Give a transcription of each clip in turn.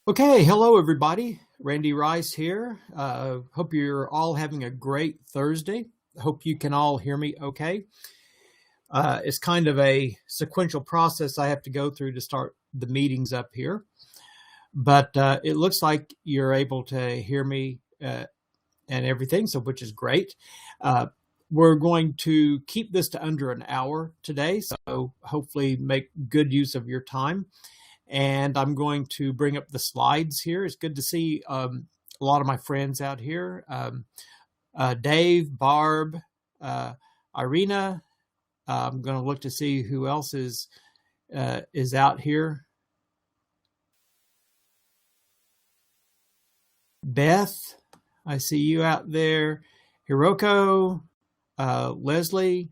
Okay, hello everybody. Randy Rice here. Hope you're all having a great Thursday. Hope you can all hear me okay. It's kind of a sequential process I have to go through to start the meetings up here, but it looks like you're able to hear me and everything, so which is great. We're going to keep this to under an hour today, so hopefully make good use of your time. And I'm going to bring up the slides here. It's good to see a lot of my friends out here. Dave, Barb, Irina. I'm going to look to see who else is out here. Beth, I see you out there. Hiroko, Leslie,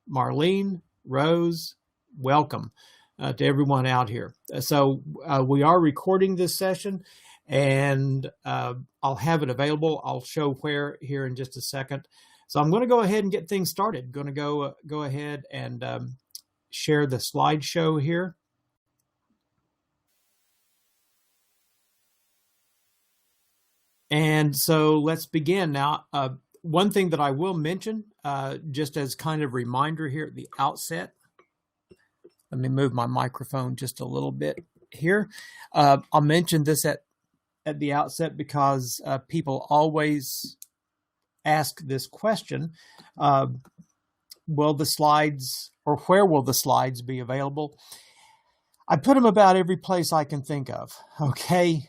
Marlene, Rose, welcome. To everyone out here. So we are recording this session, and I'll have it available. I'll show where here in just a second. So I'm going to go ahead and get things started. Going to go ahead and share the slideshow here. And so let's begin. Now, one thing that I will mention, just as kind of reminder here at the outset, let me move my microphone just a little bit here. I'll mention this at the outset because people always ask this question. Will the slides, or where will the slides be available? I put them about every place I can think of, okay?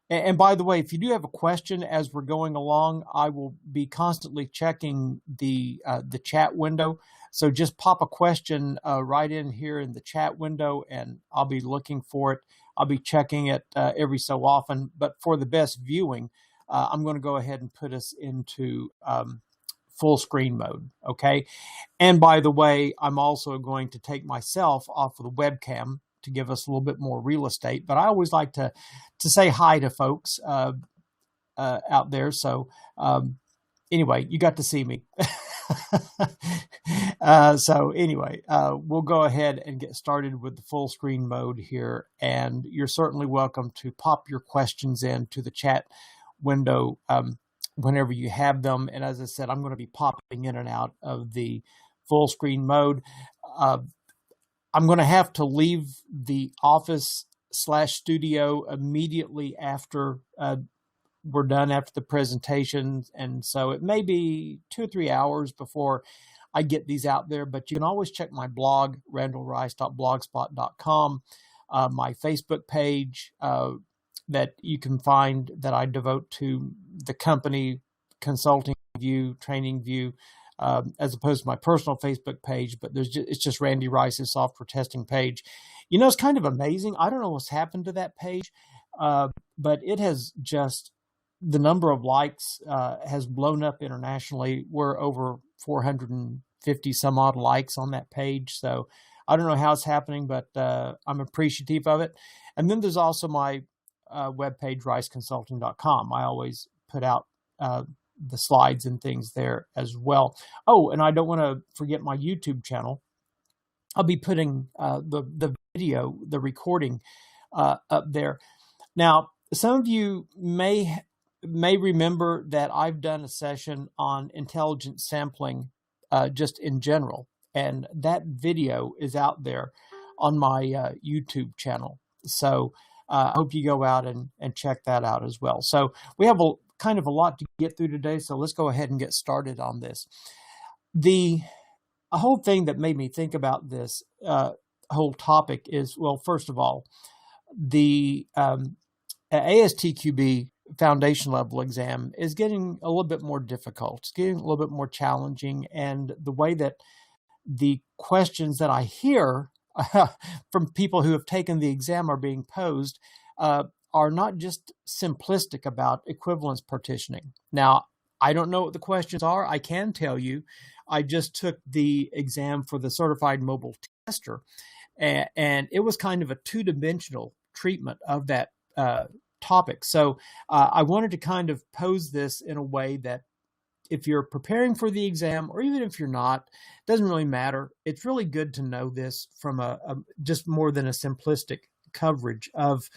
And by the way, if you do have a question as we're going along, I will be constantly checking the chat window. So just pop a question right in here in the chat window, and I'll be looking for it. I'll be checking it every so often. But for the best viewing, I'm going to go ahead and put us into full screen mode, okay? And by the way, I'm also going to take myself off of the webcam to give us a little bit more real estate. But I always like to say hi to folks out there. So anyway, you got to see me. So anyway, we'll go ahead and get started with the full screen mode here. And you're certainly welcome to pop your questions into the chat window whenever you have them. And as I said, I'm going to be popping in and out of the full screen mode. I'm going to have to leave the office/studio immediately after we're done after the presentation. And so it may be 2 or 3 hours before I get these out there, but you can always check my blog, randallrice.blogspot.com, my Facebook page that you can find that I devote to the company consulting view, training view, as opposed to my personal Facebook page, but it's just Randy Rice's software testing page. You know, it's kind of amazing. I don't know what's happened to that page, but it has just, the number of likes has blown up internationally. We're over 450 some odd likes on that page. So I don't know how it's happening, but I'm appreciative of it. And then there's also my webpage, riceconsulting.com. I always put out the slides and things there as well. Oh, and I don't want to forget my YouTube channel. I'll be putting the video, the recording up there. Now, some of you may remember that I've done a session on intelligent sampling just in general, and that video is out there on my YouTube channel. So I hope you go out and check that out as well. So we have kind of a lot to get through today, so let's go ahead and get started on this. A whole thing that made me think about this whole topic is, well, first of all, the ASTQB foundation level exam is getting a little bit more difficult. It's getting a little bit more challenging, and the way that the questions that I hear from people who have taken the exam are being posed are not just simplistic about equivalence partitioning. Now, I don't know what the questions are. I can tell you, I just took the exam for the certified mobile tester, and it was kind of a two-dimensional treatment of that topic. So I wanted to kind of pose this in a way that if you're preparing for the exam, or even if you're not, it doesn't really matter. It's really good to know this from a just more than a simplistic coverage of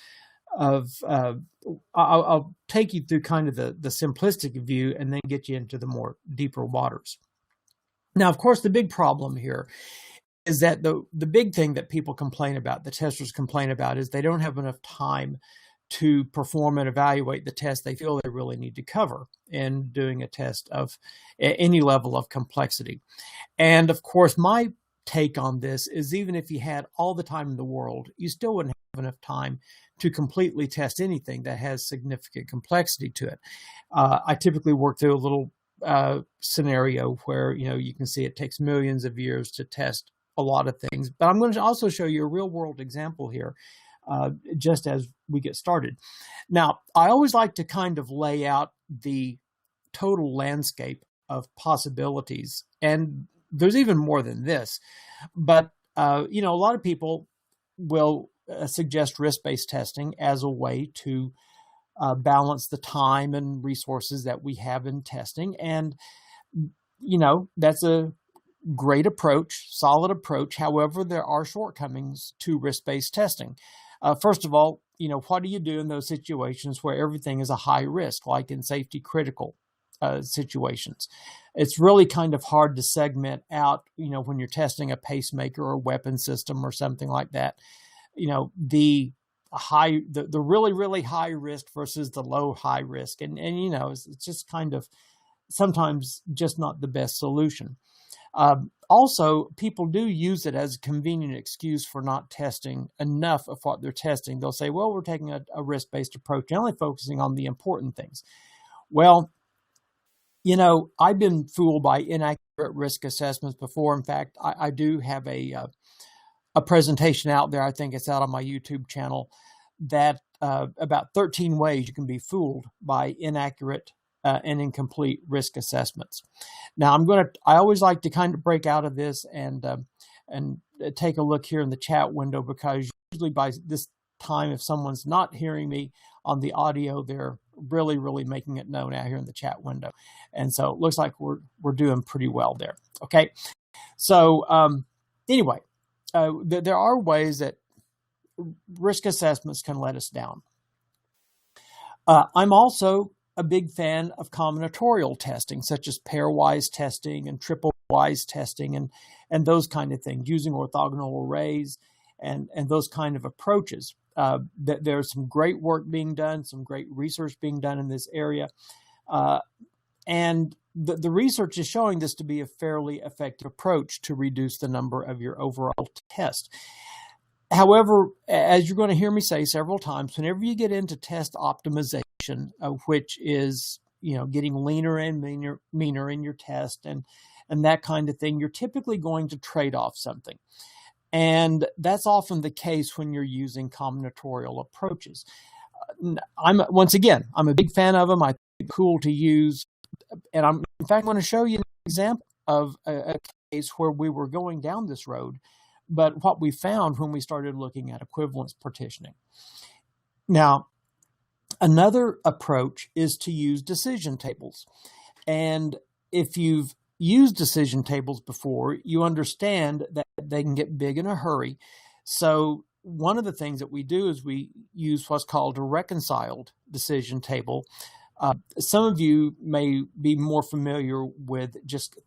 I'll take you through kind of the simplistic view and then get you into the more deeper waters. Now, of course, the big problem here is that the big thing that people complain about, the testers complain about, is they don't have enough time to perform and evaluate the test they feel they really need to cover in doing a test of any level of complexity. And of course, my take on this is even if you had all the time in the world, you still wouldn't have enough time to completely test anything that has significant complexity to it. I typically work through a little scenario where, you can see it takes millions of years to test a lot of things. But I'm going to also show you a real world example here, just as we get started. Now, I always like to kind of lay out the total landscape of possibilities. And there's even more than this. But, a lot of people will suggest risk-based testing as a way to balance the time and resources that we have in testing. And, that's a great approach, solid approach. However, there are shortcomings to risk-based testing. First of all, what do you do in those situations where everything is a high risk, like in safety critical situations? It's really kind of hard to segment out, when you're testing a pacemaker or a weapon system or something like that, the really, really high risk versus the low high risk. And it's just kind of sometimes just not the best solution. Also, people do use it as a convenient excuse for not testing enough of what they're testing. They'll say, well, we're taking a risk-based approach and only focusing on the important things. Well, I've been fooled by inaccurate risk assessments before. In fact, I do have a presentation out there. I think it's out on my YouTube channel that about 13 ways you can be fooled by inaccurate and incomplete risk assessments. Now, I always like to kind of break out of this and take a look here in the chat window, because usually by this time, if someone's not hearing me on the audio, they're really, really making it known out here in the chat window. And so it looks like we're doing pretty well there. Okay. So anyway, there are ways that risk assessments can let us down. I'm also a big fan of combinatorial testing, such as pairwise testing and triple-wise testing and those kind of things, using orthogonal arrays and those kind of approaches. There's some great work being done, some great research being done in this area. And the research is showing this to be a fairly effective approach to reduce the number of your overall test. However, as you're going to hear me say several times, whenever you get into test optimization, which is, getting leaner and meaner in your test and that kind of thing, you're typically going to trade off something. And that's often the case when you're using combinatorial approaches. I'm a big fan of them. I think they're cool to use. And I'm going to show you an example of a case where we were going down this road, but what we found when we started looking at equivalence partitioning. Now, another approach is to use decision tables. And if you've used decision tables before, you understand that they can get big in a hurry. So one of the things that we do is we use what's called a reconciled decision table. Some of you may be more familiar with just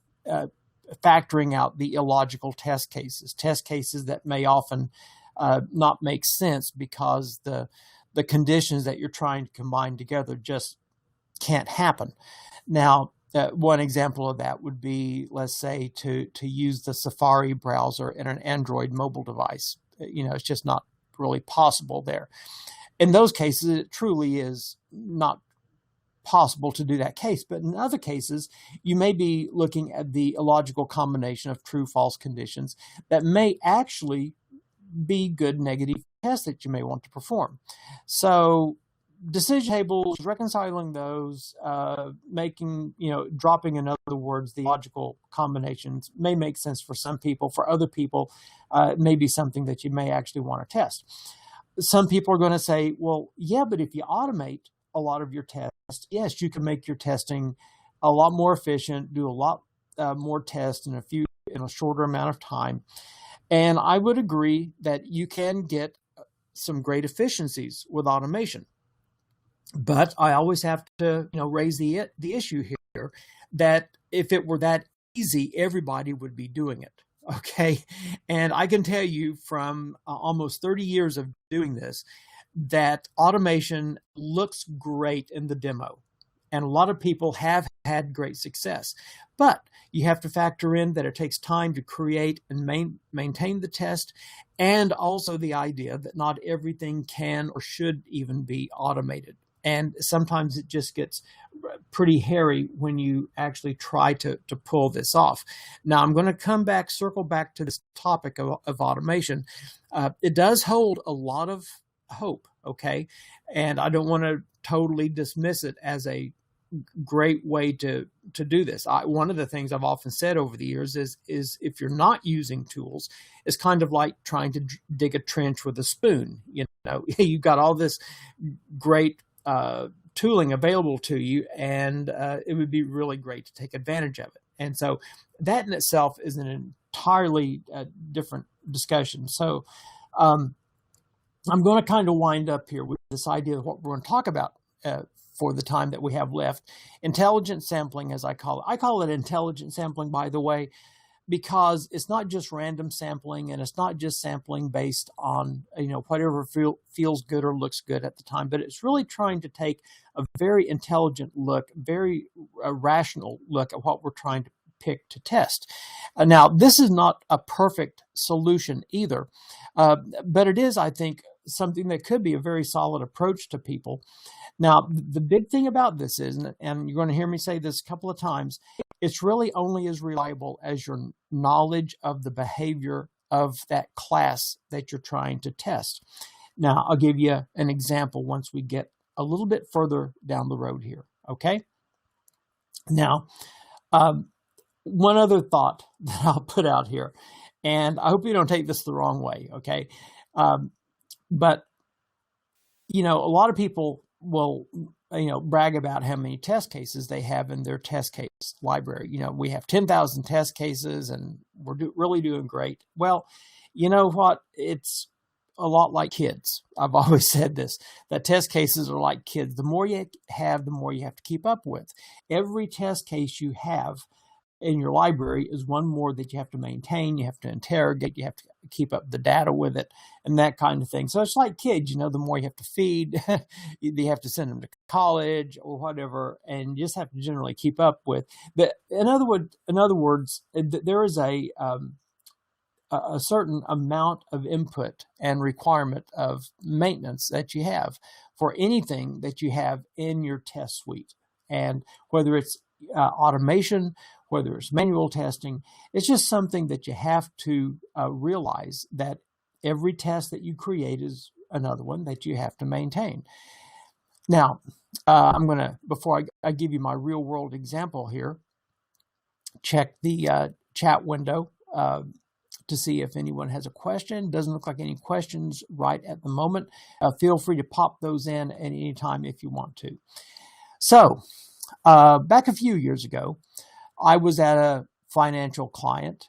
factoring out the illogical test cases that may often not make sense because the conditions that you're trying to combine together just can't happen. Now, one example of that would be, let's say, to use the Safari browser in an Android mobile device. It's just not really possible there. In those cases, it truly is not possible to do that case. But in other cases, you may be looking at the illogical combination of true-false conditions that may actually be good negative tests that you may want to perform. So decision tables, reconciling those, dropping, in other words, the logical combinations may make sense for some people. For other people, it may be something that you may actually want to test. Some people are going to say, well, yeah, but if you automate a lot of your tests, yes, you can make your testing a lot more efficient, do a lot more tests in a shorter amount of time. And I would agree that you can get some great efficiencies with automation. But I always have to, raise the issue here that if it were that easy, everybody would be doing it. Okay. And I can tell you from almost 30 years of doing this, that automation looks great in the demo. And a lot of people have had great success. But you have to factor in that it takes time to create and maintain the test, and also the idea that not everything can or should even be automated. And sometimes it just gets pretty hairy when you actually try to pull this off. Now, I'm going to circle back to this topic of automation. It does hold a lot of hope, okay? And I don't want to totally dismiss it as a great way to do this. One of the things I've often said over the years is if you're not using tools, it's kind of like trying to dig a trench with a spoon. You've got all this great tooling available to you, and it would be really great to take advantage of it. And so that in itself is an entirely different discussion. So I'm going to kind of wind up here with this idea of what we're going to talk about for the time that we have left. Intelligent sampling, as I call it. I call it intelligent sampling, by the way, because it's not just random sampling, and it's not just sampling based on whatever feels good or looks good at the time, but it's really trying to take a very intelligent look, very rational look at what we're trying to pick to test. Now, this is not a perfect solution either, but it is, I think, something that could be a very solid approach to people. Now, the big thing about this is, and you're going to hear me say this a couple of times, it's really only as reliable as your knowledge of the behavior of that class that you're trying to test. Now, I'll give you an example once we get a little bit further down the road here, okay? Now, one other thought that I'll put out here, and I hope you don't take this the wrong way, okay? But, a lot of people will, brag about how many test cases they have in their test case library. We have 10,000 test cases and we're really doing great. Well, you know what? It's a lot like kids. I've always said this, that test cases are like kids. The more you have, the more you have to keep up with. Every test case you have in your library is one more that you have to maintain, you have to interrogate, you have to keep up the data with it, and that kind of thing. So it's like kids, the more you have to feed, you have to send them to college or whatever, and you just have to generally keep up with. But in other words, there is a certain amount of input and requirement of maintenance that you have for anything that you have in your test suite. And whether it's automation, whether it's manual testing, it's just something that you have to realize that every test that you create is another one that you have to maintain. Now, I'm going to, before I give you my real world example here, check the chat window to see if anyone has a question. Doesn't look like any questions right at the moment. Feel free to pop those in at any time if you want to. So, back a few years ago, I was at a financial client,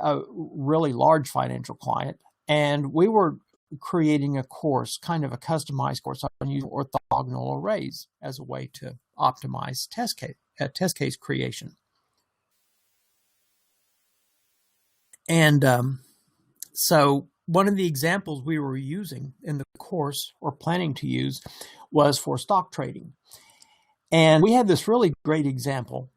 a really large financial client, and we were creating a course, kind of a customized course on using orthogonal arrays as a way to optimize test case creation. And so one of the examples we were using in the course, or planning to use, was for stock trading. And we had this really great example.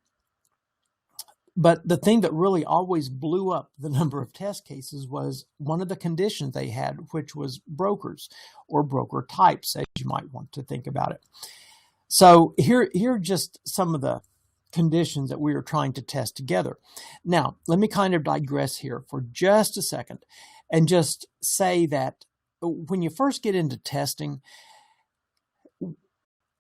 But the thing that really always blew up the number of test cases was one of the conditions they had, which was brokers or broker types, as you might want to think about it. So here are just some of the conditions that we were trying to test together. Now, let me kind of digress here for just a second and just say that when you first get into testing,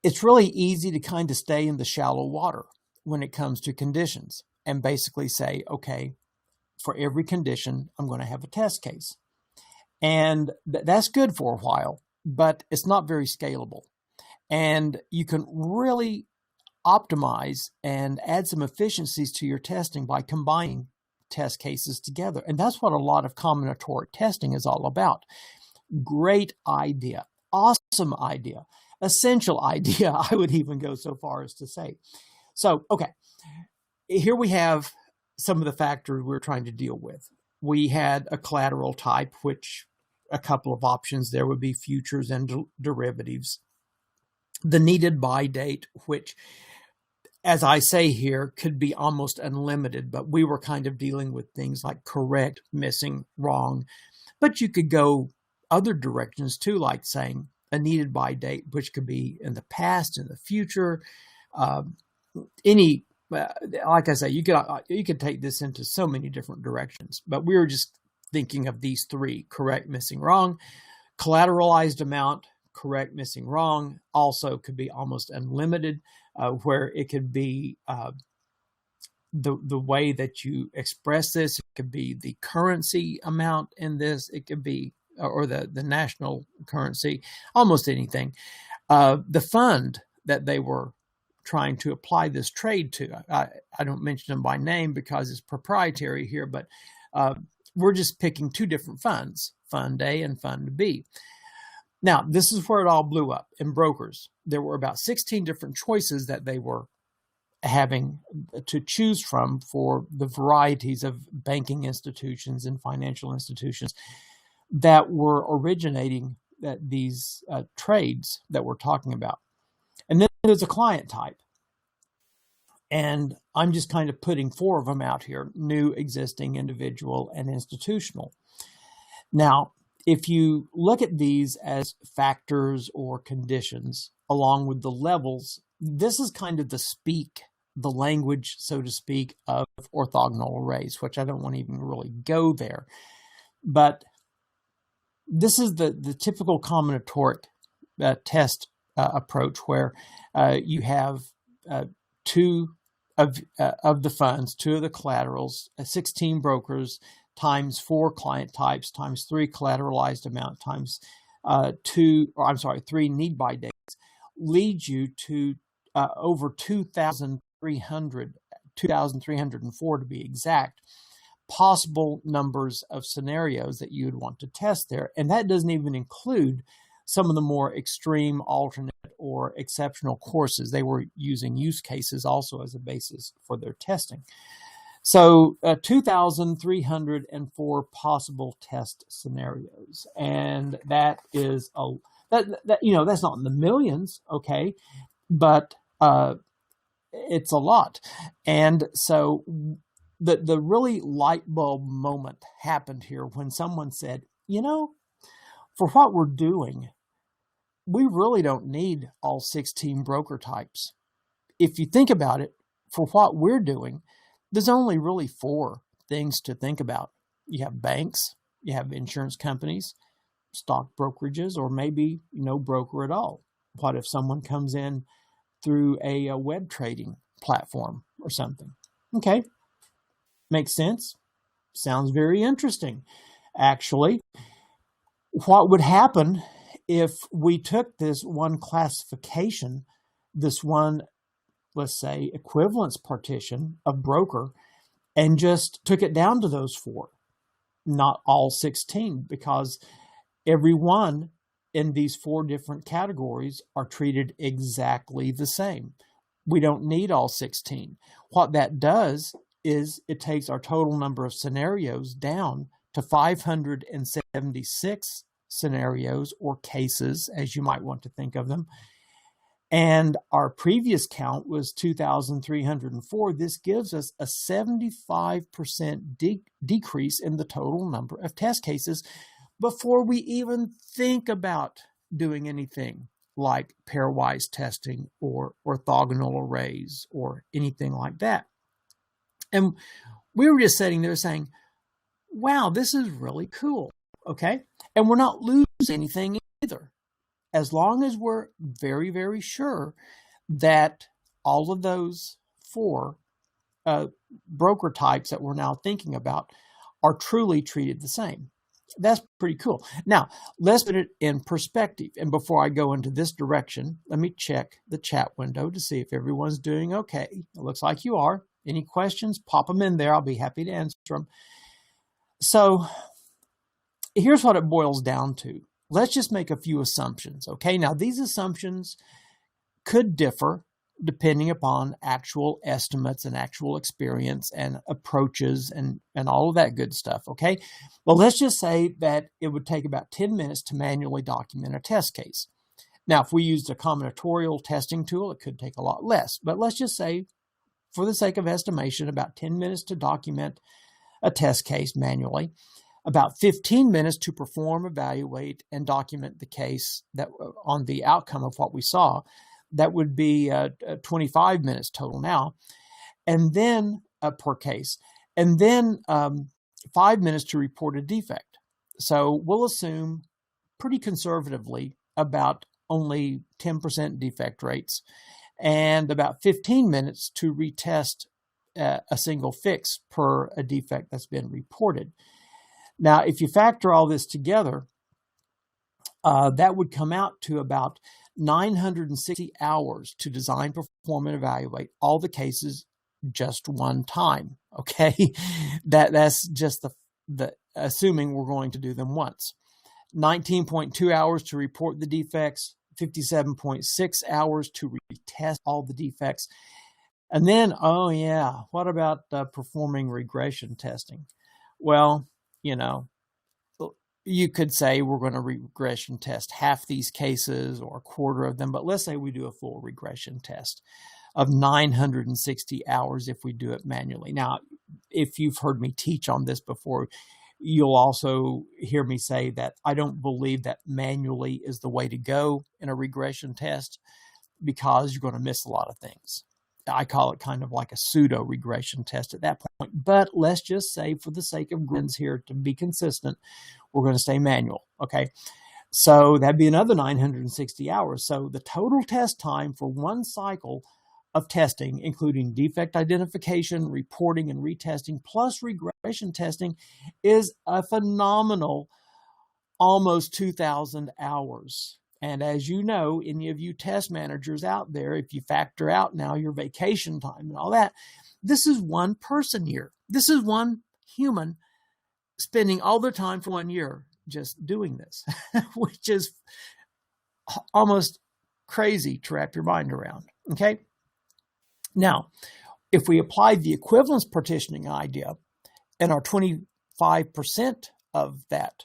it's really easy to kind of stay in the shallow water when it comes to conditions and basically say, okay, for every condition, I'm going to have a test case. And that's good for a while, but it's not very scalable. And you can really optimize and add some efficiencies to your testing by combining test cases together. And that's what a lot of combinatoric testing is all about. Great idea. Awesome idea. Essential idea, I would even go so far as to say. So, okay, here we have some of the factors we're trying to deal with. We had a collateral type, which a couple of options there would be futures and derivatives. The needed buy date, which, as I say here, could be almost unlimited, but we were kind of dealing with things like correct, missing, wrong. But you could go other directions too, like saying a needed buy date, which could be in the past, in the future, like I say, you could take this into so many different directions, but we were just thinking of these three: correct, missing, wrong. Collateralized amount, correct, missing, wrong, also could be almost unlimited, where it could be the way that you express this. It could be the currency amount in this. It could be, or the national currency, almost anything. The fund that they were trying to apply this trade to, I don't mention them by name because it's proprietary here, but we're just picking two different funds, Fund A and Fund B. Now, this is where it all blew up in brokers. There were about 16 different choices that they were having to choose from for the varieties of banking institutions and financial institutions that were originating these trades that we're talking about. And then there's a client type. And I'm just kind of putting four of them out here: new, existing, individual, and institutional. Now, if you look at these as factors or conditions along with the levels, this is kind of the language, so to speak, of orthogonal arrays, which I don't want to even really go there. But this is the typical combinatoric test approach, where you have two of the funds, two of the collaterals, 16 brokers, times 4 client types, times 3 collateralized amount, times 3 need buy dates, leads you to over 2,304 to be exact, possible numbers of scenarios that you would want to test there. And that doesn't even include some of the more extreme, alternate, or exceptional courses. They were using use cases also as a basis for their testing. So 2,304 possible test scenarios, and that is that's not in the millions, okay, but it's a lot. And so the really light bulb moment happened here when someone said, for what we're doing, we really don't need all 16 broker types. If you think about it, for what we're doing, there's only really 4 things to think about. You have banks, you have insurance companies, stock brokerages, or maybe no broker at all. What if someone comes in through a web trading platform or something? Okay, makes sense. Sounds very interesting. Actually, what would happen if we took this one classification, this one, let's say, equivalence partition of broker, and just took it down to those 4, not all 16, because every one in these 4 different categories are treated exactly the same. We don't need all 16. What that does is it takes our total number of scenarios down to 576 scenarios, or cases, as you might want to think of them. And our previous count was 2,304. This gives us a 75% decrease in the total number of test cases before we even think about doing anything like pairwise testing or orthogonal arrays or anything like that. And we were just sitting there saying, wow, this is really cool, okay? And we're not losing anything either, as long as we're very, very sure that all of those 4 broker types that we're now thinking about are truly treated the same. That's pretty cool. Now, let's put it in perspective. And before I go into this direction, let me check the chat window to see if everyone's doing okay. It looks like you are. Any questions, pop them in there. I'll be happy to answer them. So here's what it boils down to. let's just make a few assumptions. Okay, now these assumptions could differ depending upon actual estimates and actual experience and approaches and all of that good stuff, okay? Well, let's just say that it would take about 10 minutes to manually document a test case. Now, if we used a combinatorial testing tool, it could take a lot less. But let's just say, for the sake of estimation, about 10 minutes to document a test case manually, about 15 minutes to perform, evaluate, and document the case that on the outcome of what we saw. That would be 25 minutes total now, and then per case, and then 5 minutes to report a defect. So we'll assume pretty conservatively about only 10% defect rates, and about 15 minutes to retest a single fix per a defect that's been reported. Now, if you factor all this together, that would come out to about 960 hours to design, perform, and evaluate all the cases just one time. Okay, that's just the assuming we're going to do them once. 19.2 hours to report the defects, 57.6 hours to retest all the defects, and then what about performing regression testing? Well, you could say we're going to regression test half these cases or a quarter of them, but let's say we do a full regression test of 960 hours if we do it manually. Now, if you've heard me teach on this before, you'll also hear me say that I don't believe that manually is the way to go in a regression test because you're going to miss a lot of things. I call it kind of like a pseudo regression test at that point. But let's just say, for the sake of grins here, to be consistent, we're going to stay manual. Okay. So that'd be another 960 hours. So the total test time for one cycle of testing, including defect identification, reporting, and retesting, plus regression testing, is a phenomenal almost 2,000 hours. And as you know, any of you test managers out there, if you factor out now your vacation time and all that, this is one person year. This is one human spending all their time for 1 year just doing this, which is almost crazy to wrap your mind around. Okay. Now, if we apply the equivalence partitioning idea and our 25% of that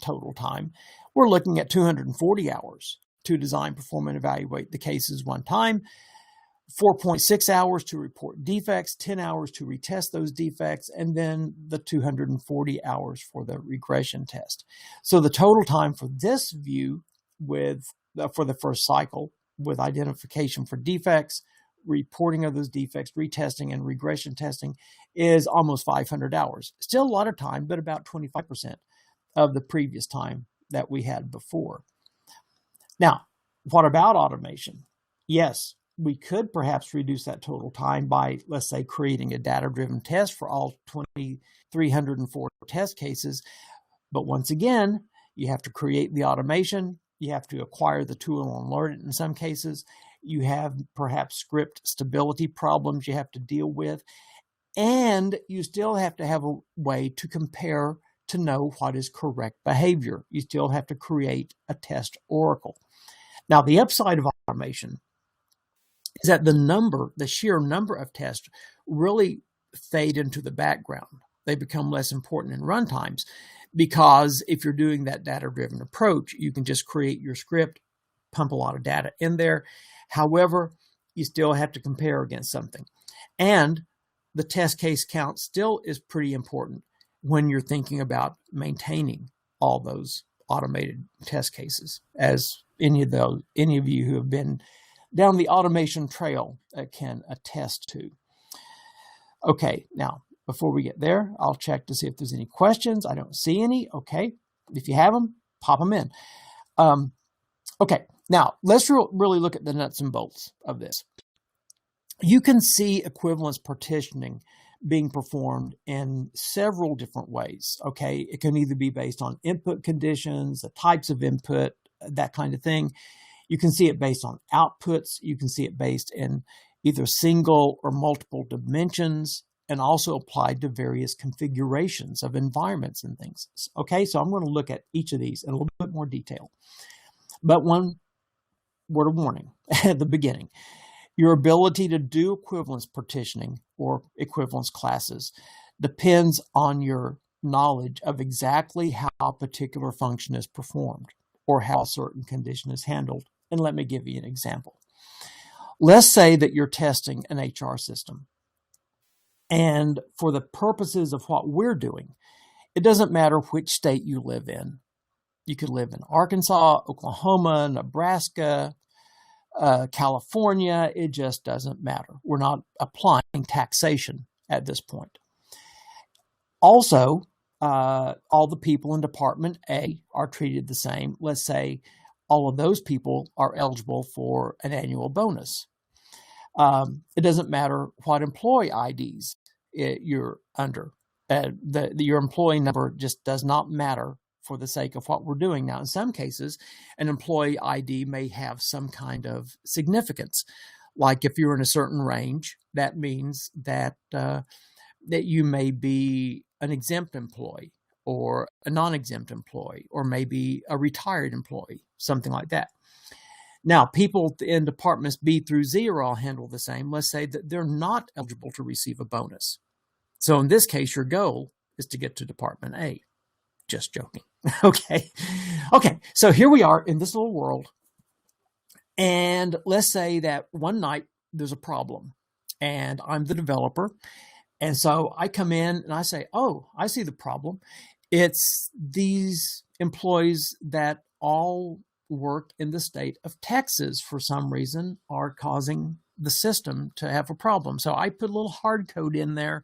total time, we're looking at 240 hours to design, perform, and evaluate the cases one time, 4.6 hours to report defects, 10 hours to retest those defects, and then the 240 hours for the regression test. So the total time for this view for the first cycle with identification for defects, reporting of those defects, retesting, and regression testing is almost 500 hours. Still a lot of time, but about 25% of the previous time that we had before. Now, what about automation? Yes, we could perhaps reduce that total time by, let's say, creating a data-driven test for all 2,304 test cases. But once again, you have to create the automation. You have to acquire the tool and learn it in some cases. You have perhaps script stability problems you have to deal with. And you still have to have a way to compare to know what is correct behavior. You still have to create a test oracle. Now, the upside of automation is that the sheer number of tests really fade into the background. They become less important in runtimes because if you're doing that data-driven approach, you can just create your script, pump a lot of data in there. However, you still have to compare against something. And the test case count still is pretty important when you're thinking about maintaining all those automated test cases, as any of you who have been down the automation trail can attest to. Okay, now, before we get there, I'll check to see if there's any questions. I don't see any. Okay, if you have them, pop them in. Okay, now, let's really look at the nuts and bolts of this. You can see equivalence partitioning being performed in several different ways, okay? It can either be based on input conditions, the types of input, that kind of thing. You can see it based on outputs. You can see it based in either single or multiple dimensions. and also applied to various configurations of environments and things. Okay, so I'm going to look at each of these in a little bit more detail. But one word of warning at the beginning. Your ability to do equivalence partitioning or equivalence classes depends on your knowledge of exactly how a particular function is performed or how a certain condition is handled. And let me give you an example. Let's say that you're testing an HR system. And for the purposes of what we're doing, it doesn't matter which state you live in. You could live in Arkansas, Oklahoma, Nebraska, California. It just doesn't matter. We're not applying taxation at this point. Also, all the people in Department A are treated the same. Let's say all of those people are eligible for an annual bonus. It doesn't matter what employee IDs you're under. Your employee number just does not matter for the sake of what we're doing. Now, in some cases, an employee ID may have some kind of significance. Like if you're in a certain range, that means that you may be an exempt employee or a non-exempt employee, or maybe a retired employee, something like that. Now, people in departments B through Z are all handled the same. Let's say that they're not eligible to receive a bonus. So in this case, your goal is to get to Department A. Just joking. Okay. So here we are in this little world. And let's say that one night there's a problem and I'm the developer. And so I come in and I say, oh, I see the problem. It's these employees that all work in the state of Texas for some reason are causing the system to have a problem. So I put a little hard code in there,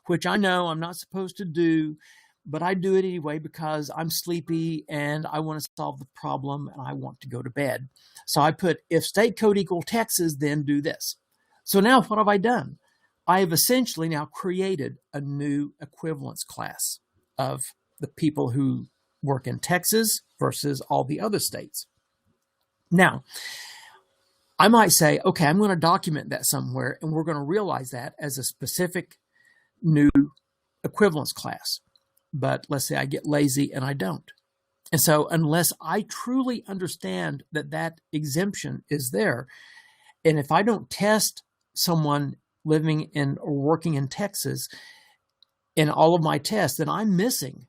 which I know I'm not supposed to do, but I do it anyway because I'm sleepy and I want to solve the problem and I want to go to bed. So I put, if state code equal Texas, then do this. So now what have I done? I have essentially now created a new equivalence class of the people who work in Texas versus all the other states. Now, I might say, okay, I'm going to document that somewhere, and we're going to realize that as a specific new equivalence class. But let's say I get lazy and I don't. And so unless I truly understand that that exemption is there, and if I don't test someone living in or working in Texas in all of my tests, then I'm missing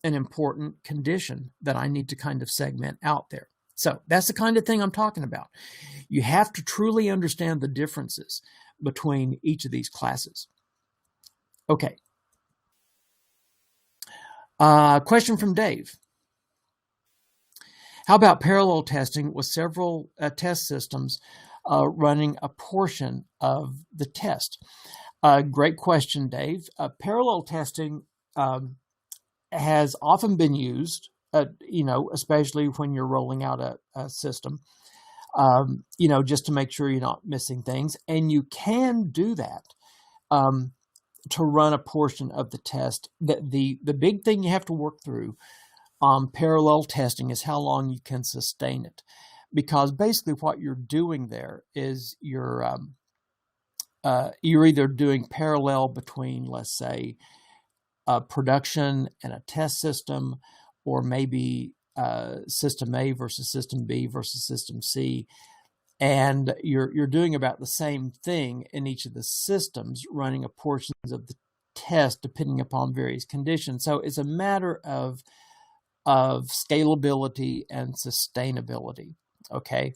an important condition that I need to kind of segment out there. So that's the kind of thing I'm talking about. You have to truly understand the differences between each of these classes. Okay. Question from Dave. How about parallel testing with several test systems running a portion of the test? Great question, Dave. Parallel testing has often been used, especially when you're rolling out a system, just to make sure you're not missing things. And you can do that to run a portion of the test. The big thing you have to work through on parallel testing is how long you can sustain it. Because basically what you're doing there is you're either doing parallel between, let's say, production and a test system, or maybe system A versus system B versus system C. And you're doing about the same thing in each of the systems, running a portions of the test depending upon various conditions. So it's a matter of scalability and sustainability. Okay.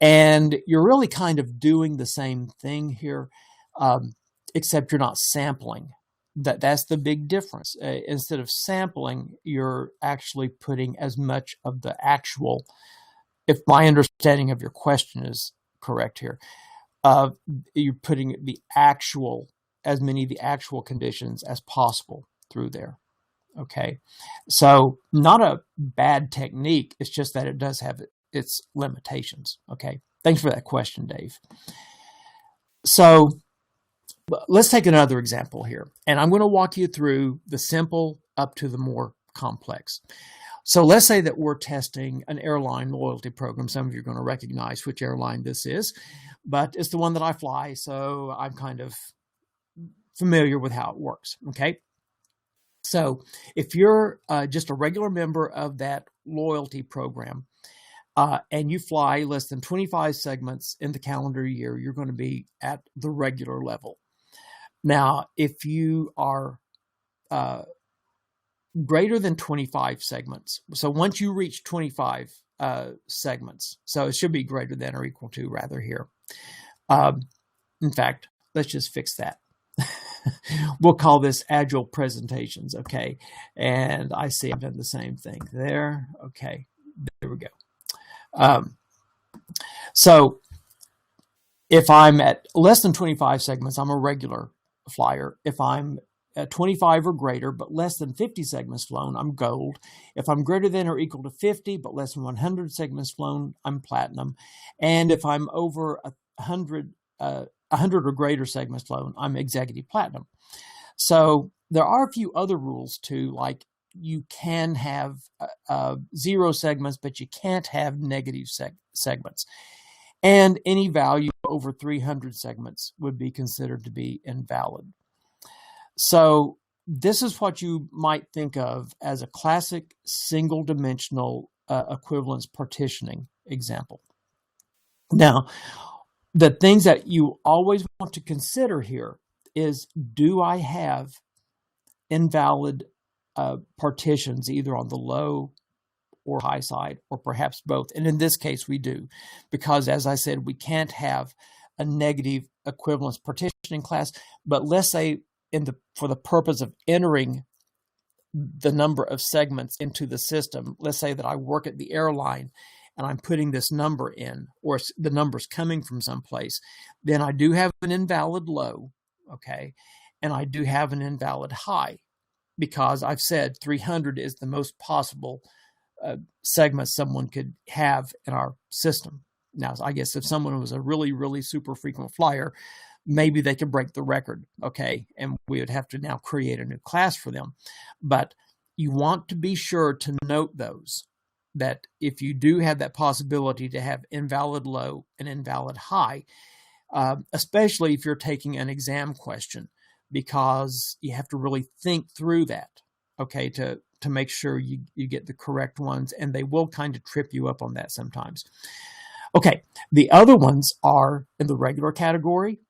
And you're really kind of doing the same thing here, except you're not sampling. That's the big difference. Instead of sampling, you're actually putting as much of the actual, if my understanding of your question is correct here, you're putting as many of the actual conditions as possible through there. Okay. So not a bad technique. It's just that it does have its limitations. Okay. Thanks for that question, Dave. So let's take another example here. And I'm going to walk you through the simple up to the more complex. So let's say that we're testing an airline loyalty program. Some of you are going to recognize which airline this is, but it's the one that I fly. So I'm kind of familiar with how it works, okay? So if you're just a regular member of that loyalty program and you fly less than 25 segments in the calendar year, you're going to be at the regular level. Now, if you are greater than 25 segments, so once you reach 25 segments, so it should be greater than or equal to rather here. In fact, let's just fix that. We'll call this Agile presentations, okay? And I see I've done the same thing there. Okay, there we go. So if I'm at less than 25 segments, I'm a regular flyer. If I'm at 25 or greater, but less than 50 segments flown, I'm gold. If I'm greater than or equal to 50, but less than 100 segments flown, I'm platinum. And if I'm over 100 or greater segments flown, I'm executive platinum. So there are a few other rules too, like you can have 0 segments, but you can't have negative segments. And any value over 300 segments would be considered to be invalid. So this is what you might think of as a classic single-dimensional equivalence partitioning example. Now, the things that you always want to consider here is, do I have invalid partitions either on the low or high side, or perhaps both? And in this case, we do, because as I said, we can't have a negative equivalence partitioning class. But let's say for the purpose of entering the number of segments into the system, let's say that I work at the airline and I'm putting this number in, or the number's coming from someplace, then I do have an invalid low, okay? And I do have an invalid high, because I've said 300 is the most possible segment someone could have in our system. Now, I guess if someone was a really, really super frequent flyer, maybe they could break the record, okay? And we would have to now create a new class for them. But you want to be sure to note those, that if you do have that possibility to have invalid low and invalid high, especially if you're taking an exam question, because you have to really think through that, okay, to make sure you get the correct ones, and they will kind of trip you up on that sometimes. Okay, the other ones are in the regular category.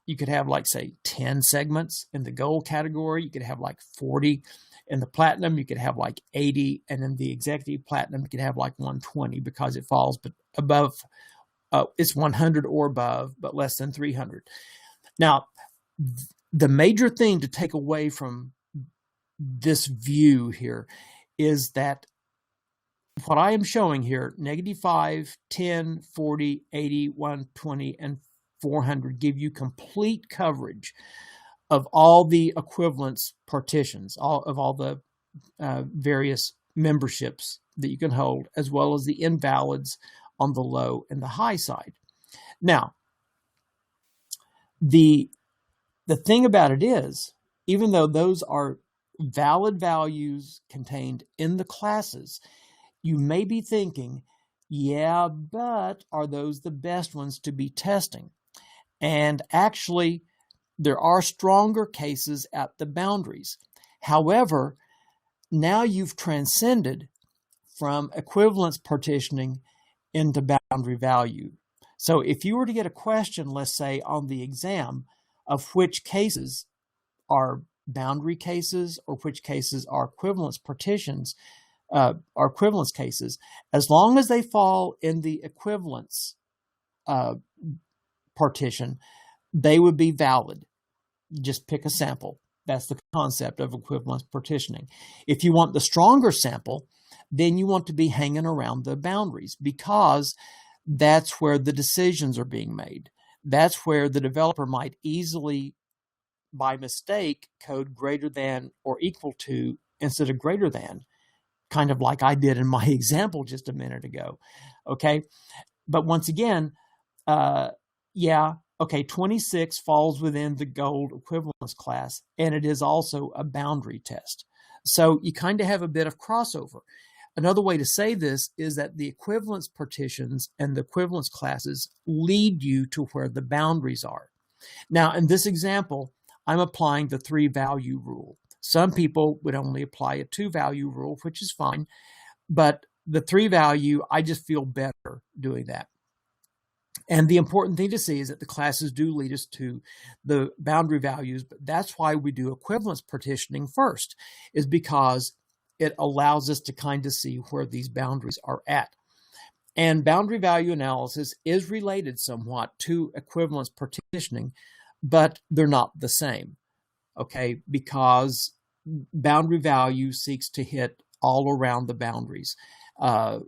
You could have, like, say, 10 segments. In the gold category, you could have like 40. In the platinum, you could have like 80. And in the executive platinum, you could have like 120, because it falls above, it's 100 or above, but less than 300. Now, the major thing to take away from this view here is that what I am showing here, -5, 10, 40, 80, 120, and 400 give you complete coverage of all the equivalence partitions, all the various memberships that you can hold, as well as the invalids on the low and the high side. Now, the thing about it is, even though those are valid values contained in the classes, you may be thinking, yeah, but are those the best ones to be testing? And actually, there are stronger cases at the boundaries. However, now you've transcended from equivalence partitioning into boundary value. So if you were to get a question, let's say on the exam, of which cases are boundary cases or which cases are equivalence partitions, or equivalence cases, as long as they fall in the equivalence partition, they would be valid. Just pick a sample. That's the concept of equivalence partitioning. If you want the stronger sample, then you want to be hanging around the boundaries, because that's where the decisions are being made. That's where the developer might easily, by mistake, code greater than or equal to instead of greater than, kind of like I did in my example just a minute ago. Okay. But once again, 26 falls within the gold equivalence class, and it is also a boundary test. So you kind of have a bit of crossover. Another way to say this is that the equivalence partitions and the equivalence classes lead you to where the boundaries are. Now, in this example, I'm applying the 3-value rule. Some people would only apply a 2-value rule, which is fine, but the 3-value, I just feel better doing that. And the important thing to see is that the classes do lead us to the boundary values, but that's why we do equivalence partitioning first, is because it allows us to kind of see where these boundaries are at. And boundary value analysis is related somewhat to equivalence partitioning, but they're not the same, okay? Because boundary value seeks to hit all around the boundaries. At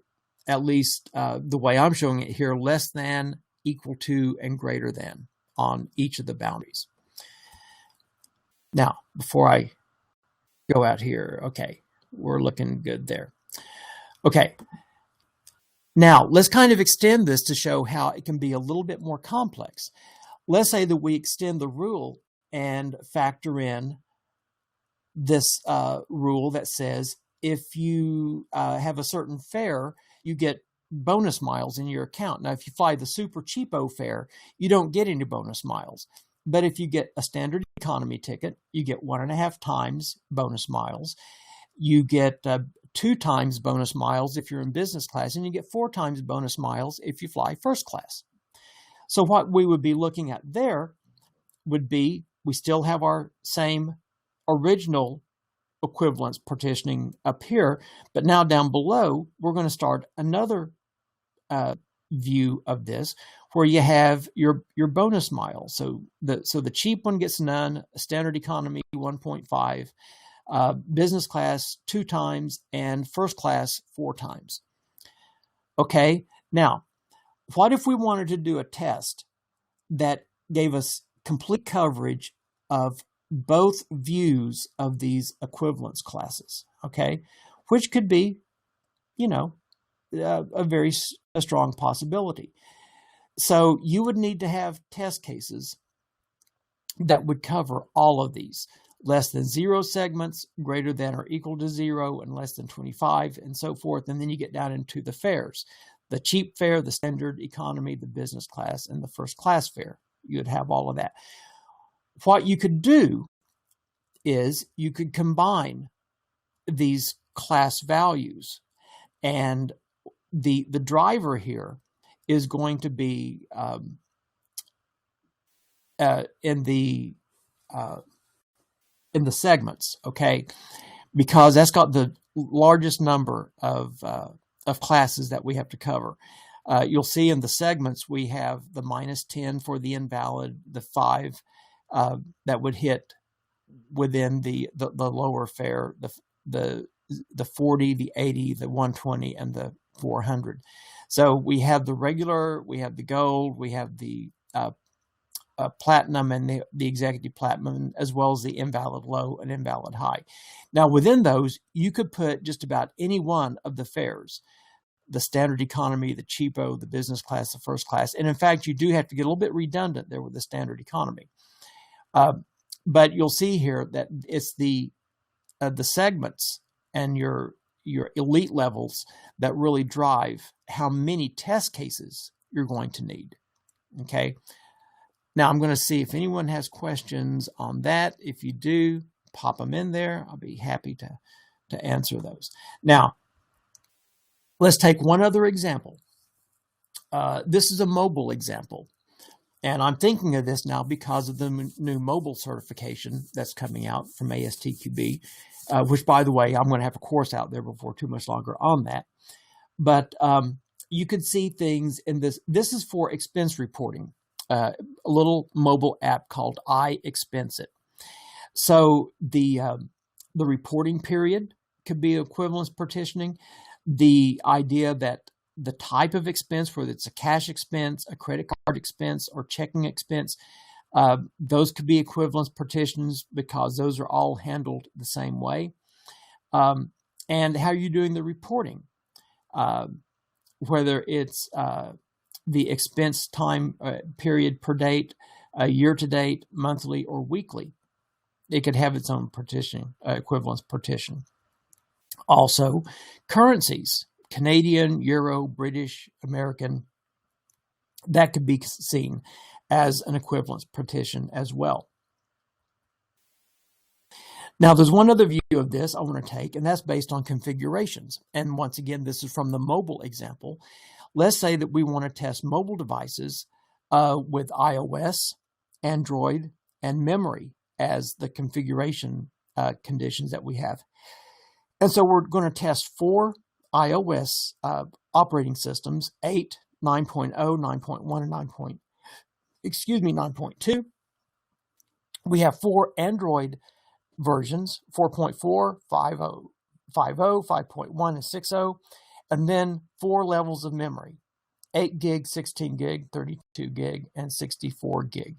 least the way I'm showing it here, less than, equal to, and greater than on each of the boundaries. Now, before I go out here, okay, we're looking good there. Okay, now let's kind of extend this to show how it can be a little bit more complex. Let's say that we extend the rule and factor in this rule that says if you have a certain fare, you get bonus miles in your account. Now, if you fly the super cheapo fare, you don't get any bonus miles. But if you get a standard economy ticket, you get 1.5 times bonus miles. You get 2 times bonus miles if you're in business class, and you get 4 times bonus miles if you fly first class. So what we would be looking at there would be, we still have our same original equivalence partitioning up here, but now down below, we're going to start another view of this where you have your bonus miles. So the cheap one gets none, standard economy 1.5, business class 2 times, and first class 4 times. Okay, now, what if we wanted to do a test that gave us complete coverage of both views of these equivalence classes, okay? Which could be, you know, a strong possibility. So you would need to have test cases that would cover all of these. Less than 0 segments, greater than or equal to 0, and less than 25, and so forth. And then you get down into the fares. The cheap fare, the standard economy, the business class, and the first class fare. You would have all of that. What you could do is you could combine these class values, and the driver here is going to be in the segments, okay, because that's got the largest number of classes that we have to cover. You'll see in the segments we have the -10 for the invalid, the 5 that would hit within the lower fare, the 40, the 80, the 120, and the 400. So we have the regular, we have the gold, we have the platinum and the executive platinum, as well as the invalid low and invalid high. Now within those, you could put just about any one of the fares, the standard economy, the cheapo, the business class, the first class. And in fact, you do have to get a little bit redundant there with the standard economy. But you'll see here that it's the segments and your elite levels that really drive how many test cases you're going to need. Okay. Now I'm going to see if anyone has questions on that. If you do, pop them in there. I'll be happy to answer those. Now, let's take one other example. This is a mobile example. And I'm thinking of this now because of the new mobile certification that's coming out from ASTQB, which, by the way, I'm going to have a course out there before too much longer on that. But you could see things in this. This is for expense reporting, a little mobile app called iExpense-It. So the reporting period could be equivalence partitioning. The idea that the type of expense, whether it's a cash expense, a credit card expense, or checking expense, those could be equivalence partitions because those are all handled the same way. And how you're doing the reporting, whether it's the expense time period per date, year to date, monthly, or weekly. It could have its own partition, equivalence partition. Also, currencies. Canadian, Euro, British, American, that could be seen as an equivalence partition as well. Now, there's one other view of this I want to take, and that's based on configurations. And once again, this is from the mobile example. Let's say that we want to test mobile devices with iOS, Android, and memory as the configuration conditions that we have. And so we're going to test 4 iOS operating systems, 8, 9.0, 9.1, and 9.2. We have 4 Android versions, 4.4, 5.0, 5.1, and 6.0, and then 4 levels of memory, 8 gig, 16 gig, 32 gig, and 64 gig.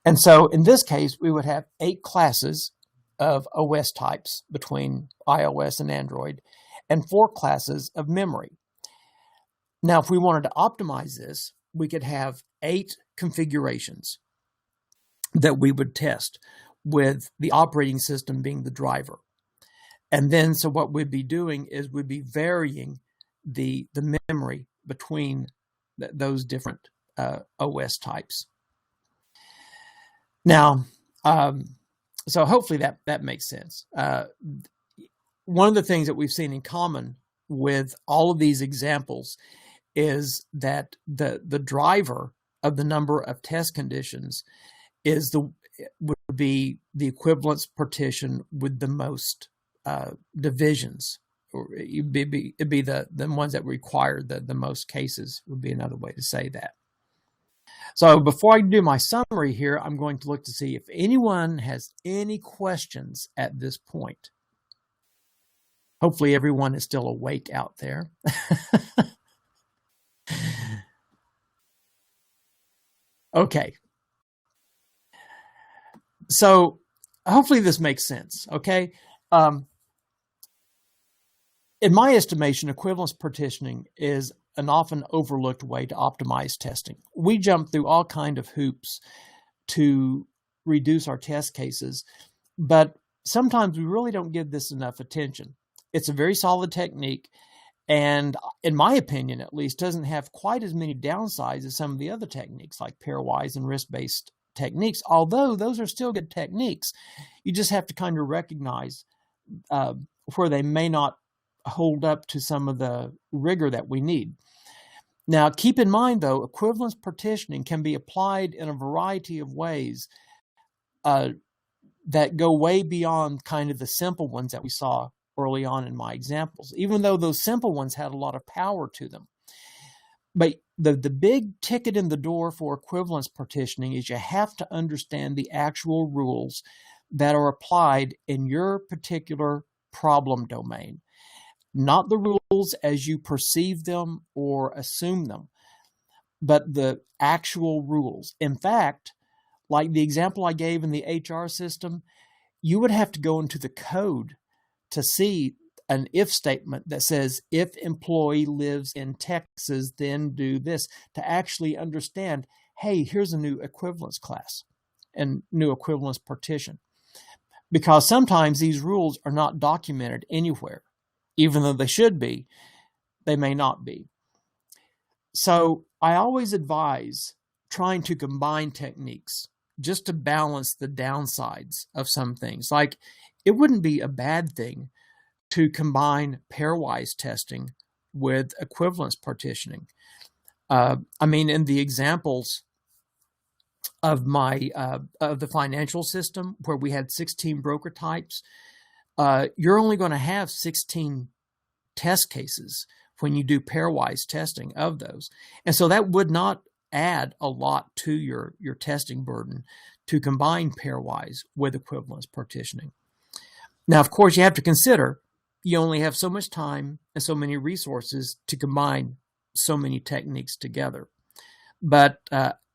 And so in this case, we would have 8 classes of OS types between iOS and Android, and 4 classes of memory. Now, if we wanted to optimize this, we could have 8 configurations that we would test, with the operating system being the driver. And then, so what we'd be doing is we'd be varying the memory between those different OS types. Now, so hopefully that makes sense. One of the things that we've seen in common with all of these examples is that the driver of the number of test conditions would be the equivalence partition with the most divisions, or it'd be the ones that require the most cases, would be another way to say that. So before I do my summary here, I'm going to look to see if anyone has any questions at this point. Hopefully everyone is still awake out there. Okay. So hopefully this makes sense, okay? In my estimation, equivalence partitioning is an often overlooked way to optimize testing. We jump through all kinds of hoops to reduce our test cases, but sometimes we really don't give this enough attention. It's a very solid technique, and in my opinion, at least, doesn't have quite as many downsides as some of the other techniques like pairwise and risk-based techniques, although those are still good techniques. You just have to kind of recognize where they may not hold up to some of the rigor that we need. Now, keep in mind, though, equivalence partitioning can be applied in a variety of ways that go way beyond kind of the simple ones that we saw early on in my examples, even though those simple ones had a lot of power to them. But the big ticket in the door for equivalence partitioning is you have to understand the actual rules that are applied in your particular problem domain, not the rules as you perceive them or assume them, but the actual rules. In fact, like the example I gave in the HR system, you would have to go into the code to see an if statement that says, if employee lives in Texas, then do this, to actually understand, hey, here's a new equivalence class and new equivalence partition. Because sometimes these rules are not documented anywhere. Even though they should be, they may not be. So I always advise trying to combine techniques just to balance the downsides of some things. Like, it wouldn't be a bad thing to combine pairwise testing with equivalence partitioning. I mean, in the examples of of the financial system where we had 16 broker types, you're only going to have 16 test cases when you do pairwise testing of those. And so that would not add a lot to your testing burden to combine pairwise with equivalence partitioning. Now, of course, you have to consider you only have so much time and so many resources to combine so many techniques together. But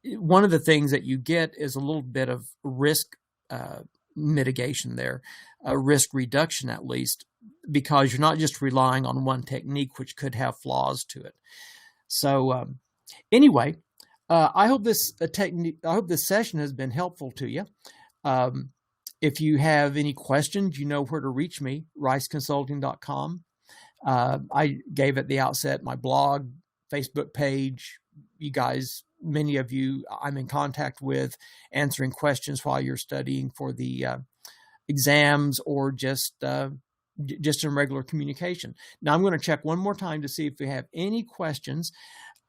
one of the things that you get is a little bit of risk mitigation there, risk reduction at least, because you're not just relying on one technique, which could have flaws to it. So anyway, I hope this session has been helpful to you. If you have any questions, you know where to reach me, riceconsulting.com. I gave at the outset my blog, Facebook page. You guys, many of you I'm in contact with, answering questions while you're studying for the exams or just in regular communication. Now I'm going to check one more time to see if we have any questions.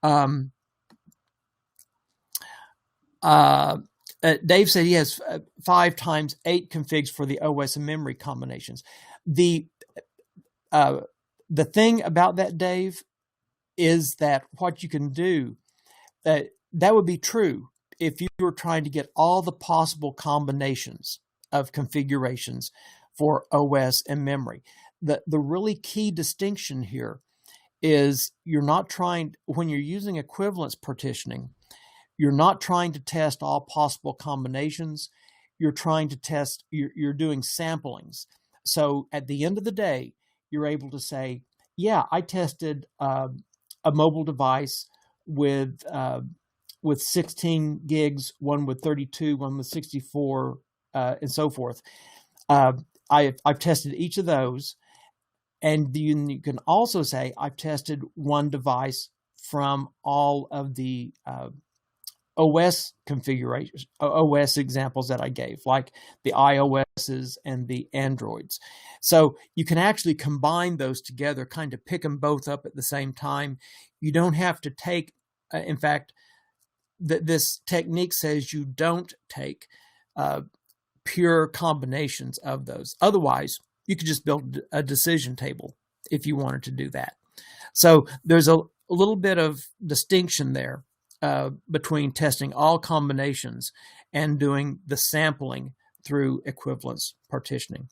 Dave said he has 5 times 8 configs for the OS and memory combinations. The thing about that, Dave, is that what you can do, that would be true if you were trying to get all the possible combinations of configurations for OS and memory. The really key distinction here is you're not trying, when you're using equivalence partitioning, you're not trying to test all possible combinations. You're trying to test, you're doing samplings. So at the end of the day, you're able to say, yeah, I tested a mobile device with 16 gigs, one with 32, one with 64, and so forth. I've tested each of those. And you can also say, I've tested one device from all of the OS configurations, OS examples that I gave, like the iOSs and the Androids. So you can actually combine those together, kind of pick them both up at the same time. You don't have to take, in fact, this technique says you don't take pure combinations of those. Otherwise, you could just build a decision table if you wanted to do that. So there's a little bit of distinction there between testing all combinations and doing the sampling through equivalence partitioning.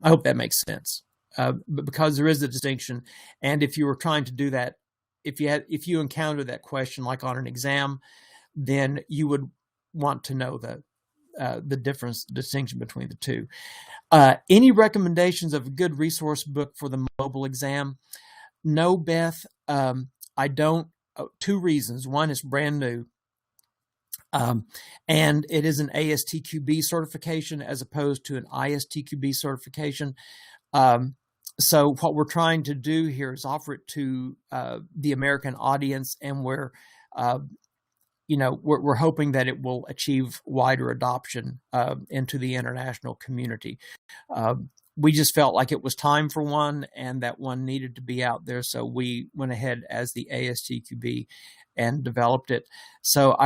I hope that makes sense, but because there is a distinction. And if you were trying to do that, if you encounter that question like on an exam, then you would want to know the distinction between the two. Any recommendations of a good resource book for the mobile exam? No, Beth, I don't. 2 reasons. One, it's brand new, and it is an ASTQB certification as opposed to an ISTQB certification. So what we're trying to do here is offer it to the American audience, and we're hoping that it will achieve wider adoption into the international community. We just felt like it was time for one, and that one needed to be out there. So we went ahead as the ASTQB and developed it. So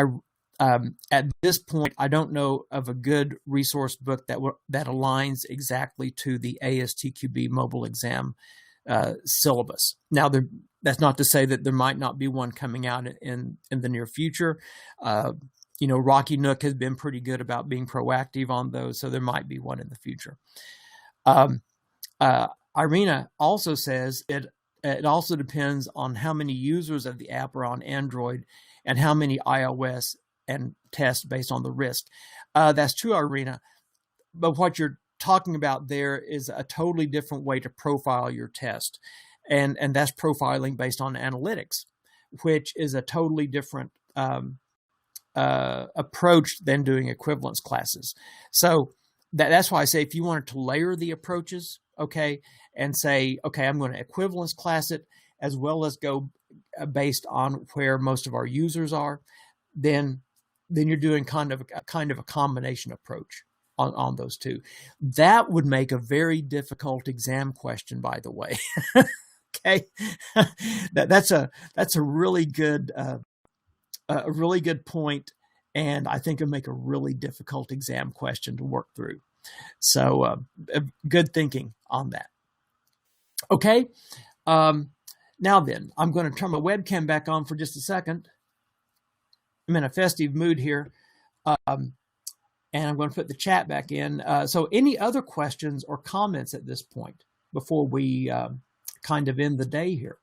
at this point, I don't know of a good resource book that aligns exactly to the ASTQB mobile exam syllabus. Now, that's not to say that there might not be one coming out in the near future. Rocky Nook has been pretty good about being proactive on those, so there might be one in the future. Irina also says it also depends on how many users of the app are on Android and how many iOS and test based on the risk. That's true, Irina, but what you're talking about there is a totally different way to profile your test. And that's profiling based on analytics, which is a totally different approach than doing equivalence classes. So that's why I say if you wanted to layer the approaches, okay, and say, okay, I'm going to equivalence class it as well as go based on where most of our users are, then you're doing kind of a combination approach on those two. That would make a very difficult exam question, by the way. Okay, that's a really good point, and I think it'll make a really difficult exam question to work through. So good thinking on that. Okay, now then, I'm going to turn my webcam back on for just a second. I'm in a festive mood here, and I'm going to put the chat back in. So any other questions or comments at this point before we kind of end the day here?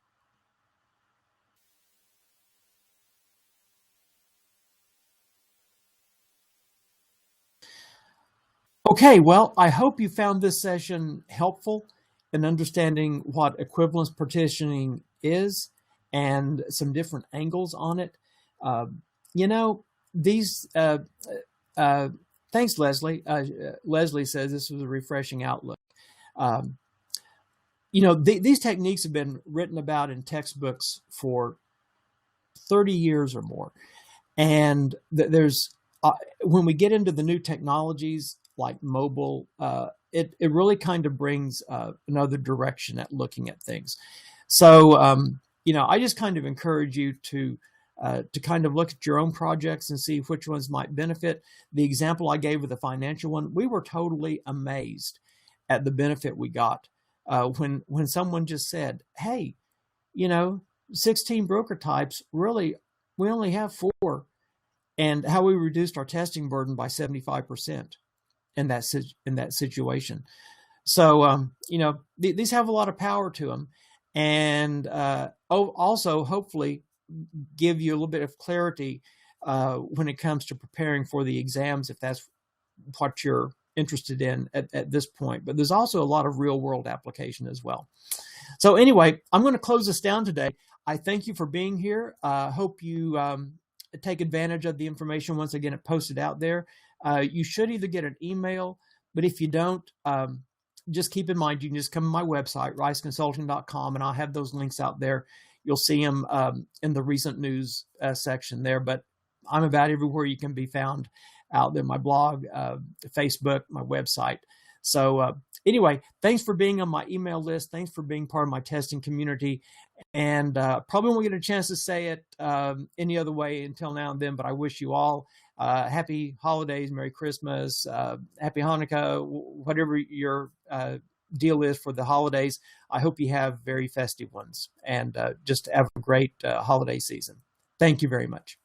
Okay, well, I hope you found this session helpful in understanding what equivalence partitioning is and some different angles on it. Thanks, Leslie. Leslie says this was a refreshing outlook. These techniques have been written about in textbooks for 30 years or more. And there's when we get into the new technologies like mobile it really kind of brings another direction at looking at things. So, I just kind of encourage you to kind of look at your own projects and see which ones might benefit. The example I gave with the financial one, we were totally amazed at the benefit we got when someone just said, "Hey, 16 broker types, really, we only have 4," and how we reduced our testing burden by 75% in that situation. So, these have a lot of power to them, and also hopefully give you a little bit of clarity when it comes to preparing for the exams, if that's what you're interested in at this point. But there's also a lot of real world application as well. So anyway, I'm going to close this down today. I thank you for being here. Hope you take advantage of the information. Once again, it posted out there. You should either get an email, but if you don't, just keep in mind, you can just come to my website, riceconsulting.com, and I'll have those links out there. You'll see them in the recent news section there, but I'm about everywhere you can be found out there, my blog, Facebook, my website. So anyway, thanks for being on my email list. Thanks for being part of my testing community. And probably won't get a chance to say it any other way until now and then, but I wish you all happy holidays, Merry Christmas, Happy Hanukkah, whatever your deal is for the holidays. I hope you have very festive ones, and just have a great holiday season. Thank you very much.